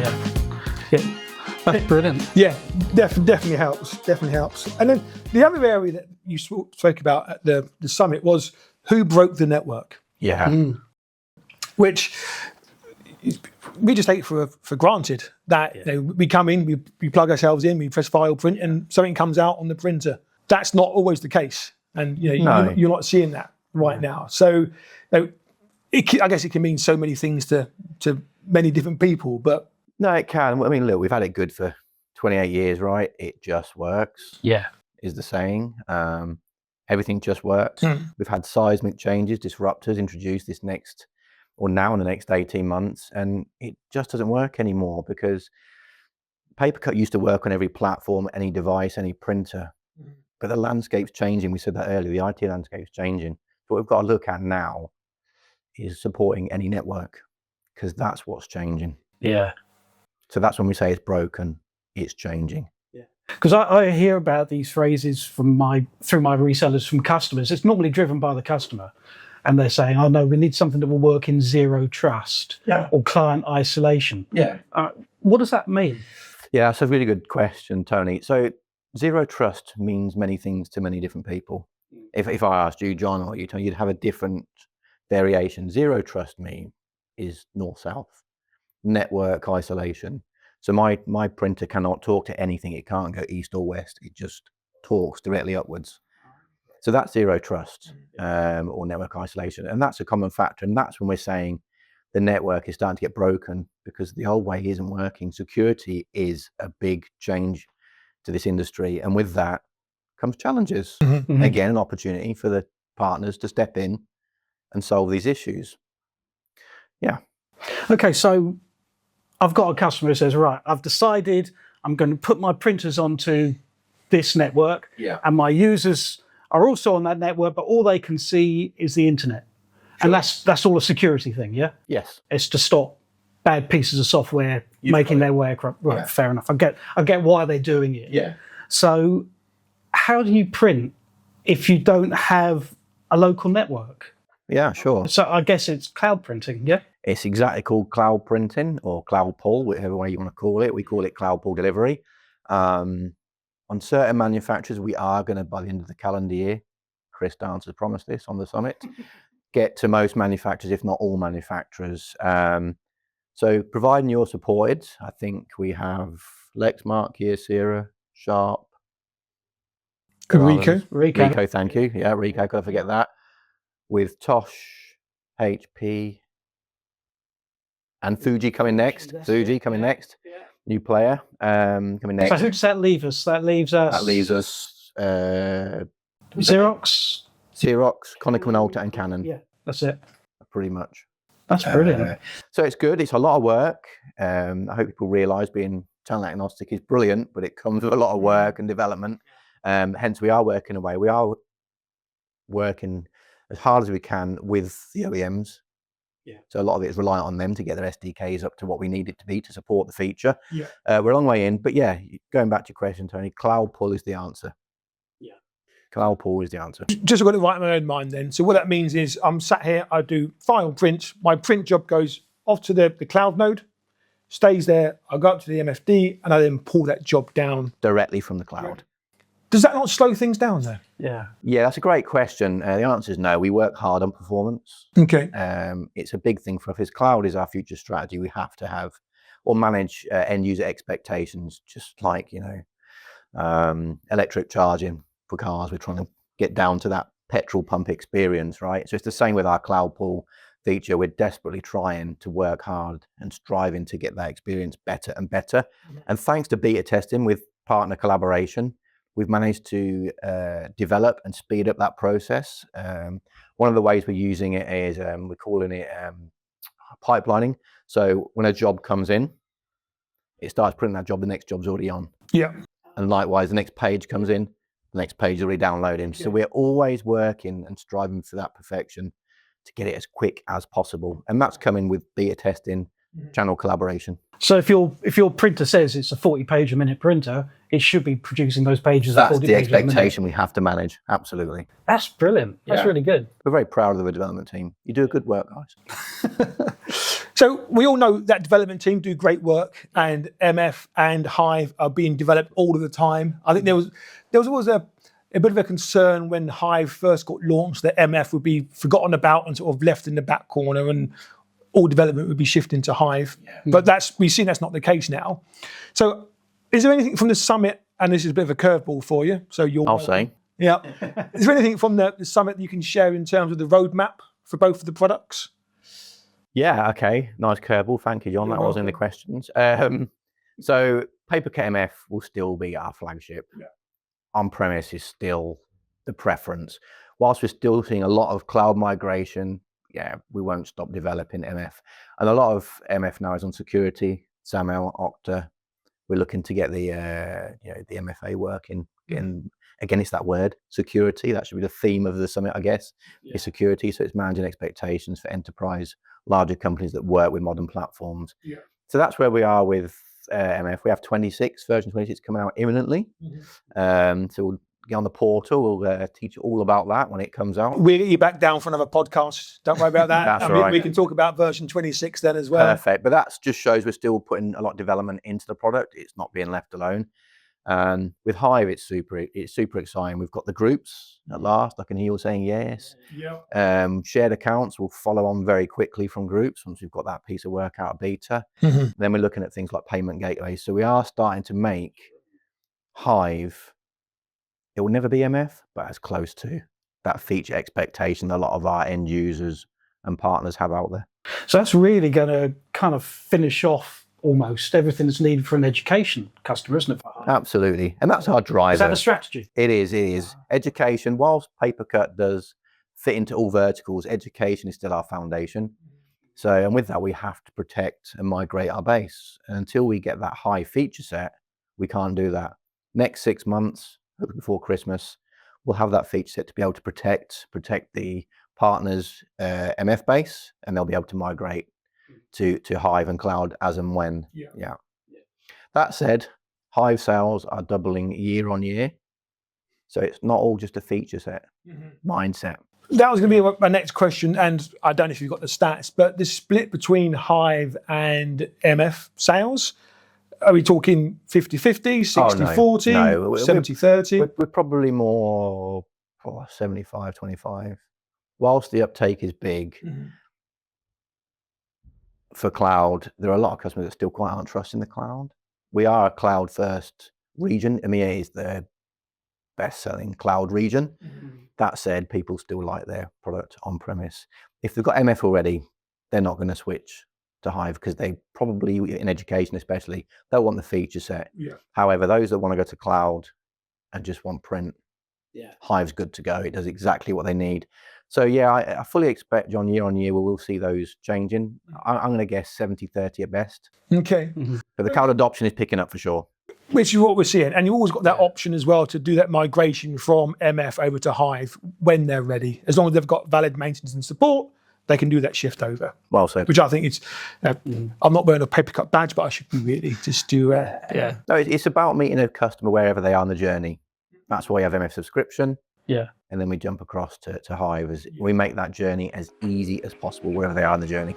Yeah, that's brilliant. Yeah, definitely helps. Definitely helps. And then the other area that you spoke about at the summit was who broke the network, Yeah. which we just take for granted that we come in, we plug ourselves in, we press file print, and something comes out on the printer. That's not always the case, and you're not seeing that right now. So, I guess it can mean so many things to many different people, but. No, it can. I mean, look, we've had it good for 28 years, right? It just works. Yeah. Is the saying. Everything just works. We've had seismic changes, disruptors introduced now in the next 18 months, and it just doesn't work anymore because Papercut used to work on every platform, any device, any printer. But the landscape's changing. We said that earlier, the IT landscape's changing. What we've got to look at now is supporting any network, because that's what's changing. Yeah. So that's when we say it's broken, it's changing. Because I hear about these phrases through my resellers from customers. It's normally driven by the customer, and they're saying, "Oh no, we need something that will work in zero trust or client isolation." Yeah. What does that mean? Yeah, that's a really good question, Tony. So zero trust means many things to many different people. If I asked you, John, or you, Tony, you'd have a different variation. Zero trust is north-south. Network isolation. So my printer cannot talk to anything. It can't go east or west. It just talks directly upwards. So that's zero trust or network isolation. And that's a common factor. And that's when we're saying the network is starting to get broken because the old way isn't working. Security is a big change to this industry. And with that comes challenges. Again, an opportunity for the partners to step in and solve these issues. Yeah. Okay, so I've got a customer who says, right, I've decided I'm going to put my printers onto this network, and my users are also on that network, but all they can see is the internet. And that's all a security thing, yeah? Yes. It's to stop bad pieces of software making their way across. Right, fair enough. I get why they're doing it. Yeah. So how do you print if you don't have a local network? Yeah, sure. So I guess it's cloud printing, yeah? It's exactly called cloud printing or cloud pull, whatever way you want to call it. We call it cloud pull delivery. On certain manufacturers, we are going to, by the end of the calendar year, Chris Dance has promised this on the summit, get to most manufacturers, if not all manufacturers. So providing you're supported, I think we have Lexmark, Kyocera, Sharp, Ricoh, thank you. Yeah, Ricoh, can't forget that. With Tosh, HP, and Fuji coming next. New player coming next. So who does that leave us? That leaves us Xerox, Konica Minolta, and Canon. Yeah, that's it. Pretty much. That's brilliant. So it's good. It's a lot of work. I hope people realise being channel agnostic is brilliant, but it comes with a lot of work and development. Hence, we are working away. We are working as hard as we can with the OEMs. Yeah. So a lot of it is reliant on them to get their SDKs up to what we need it to be to support the feature. Yeah. We're a long way in, but yeah, going back to your question, Tony, cloud pull is the answer. Yeah. Cloud pull is the answer. Just got it right in my own mind then. So what that means is I'm sat here, I do file print, my print job goes off to the cloud node, stays there, I go up to the MFD, and I then pull that job down. Directly from the cloud. Does that not slow things down though? Yeah. Yeah, that's a great question. The answer is no. We work hard on performance. Okay. It's a big thing for us. Cloud is our future strategy. We have to have or manage end user expectations, just like, electric charging for cars. We're trying to get down to that petrol pump experience, right? So it's the same with our cloud pull feature. We're desperately trying to work hard and striving to get that experience better and better. Yeah. And thanks to beta testing with partner collaboration, we've managed to develop and speed up that process. One of the ways we're using it is we're calling it pipelining. So when a job comes in, it starts printing that job, the next job's already on. Yeah. And likewise, the next page comes in, the next page is already downloading. Yeah. So we're always working and striving for that perfection to get it as quick as possible. And that's coming with beta testing, channel collaboration. So if your printer says it's a 40-page a minute printer, it should be producing those pages. That's the expectation we have to manage. Absolutely. That's brilliant. That's really good. We're very proud of the development team. You do a good work, guys. So we all know that development team do great work, and MF and Hive are being developed all of the time. I think there was always a bit of a concern when Hive first got launched that MF would be forgotten about and sort of left in the back corner, and all development would be shifting to Hive. But we've seen that's not the case now. So is there anything from the summit, and this is a bit of a curveball for you, so I'll say. Yeah. Is there anything from the summit that you can share in terms of the roadmap for both of the products? Yeah, okay. Nice curveball. Thank you, John. That was in the questions. So PaperCut MF will still be our flagship. Yeah. On-premise is still the preference. Whilst we're still seeing a lot of cloud migration, yeah, we won't stop developing MF. And a lot of MF now is on security, SAML, Okta. We're looking to get the the MFA working. Again, it's that word, security. That should be the theme of the summit, I guess. Is security. So it's managing expectations for enterprise, larger companies that work with modern platforms. Yeah. So that's where we are with MF. We have version 26 coming out imminently. So we'll get on the portal. We'll teach you all about that when it comes out. We'll get you back down for another podcast. Don't worry about that. That's right. We can talk about version 26 then as well. Perfect. But that just shows we're still putting a lot of development into the product. It's not being left alone. And with Hive, it's super exciting. We've got the groups at last. I can hear you all saying yes. Yeah. Shared accounts will follow on very quickly from groups once we've got that piece of work out of beta. Then we're looking at things like payment gateways. So we are starting to make Hive. It will never be MF, but as close to that feature expectation a lot of our end users and partners have out there. So that's really going to kind of finish off almost everything that's needed for an education customer, isn't it? Absolutely. And that's our driver. Is that the strategy? It is. Education, whilst PaperCut does fit into all verticals, education is still our foundation. So, and with that, we have to protect and migrate our base. And until we get that high feature set, we can't do that. Next 6 months, before Christmas, we'll have that feature set to be able to protect the partners' MF base, and they'll be able to migrate to Hive and cloud as and when. Yeah. That said, Hive sales are doubling year on year. So it's not all just a feature set mindset. That was going to be my next question, and I don't know if you've got the stats, but the split between Hive and MF sales, are we talking 50-50, 60-40, no. 70-30? We're probably more 75-25. Whilst the uptake is big, for cloud, there are a lot of customers that still quite aren't trusting the cloud. We are a cloud first region. EMEA is the best selling cloud region. That said, people still like their product on premise. If they've got MF already, they're not going to switch to Hive because they probably, in education especially, they'll want the feature set. However, those that want to go to cloud and just want print, Hive's good to go. It does exactly what they need. So yeah, I fully expect, John, year on year, we will see those changing. I'm going to guess 70-30 at best. Okay. But the cloud adoption is picking up for sure. Which is what we're seeing. And you've always got that option as well to do that migration from MF over to Hive when they're ready. As long as they've got valid maintenance and support, they can do that shift over. Well said. Which I think it's, I'm not wearing a PaperCut badge, but I should be really just do, No, it's about meeting a customer wherever they are on the journey. That's why we have MF subscription. Yeah. And then we jump across to Hive as we make that journey as easy as possible wherever they are on the journey.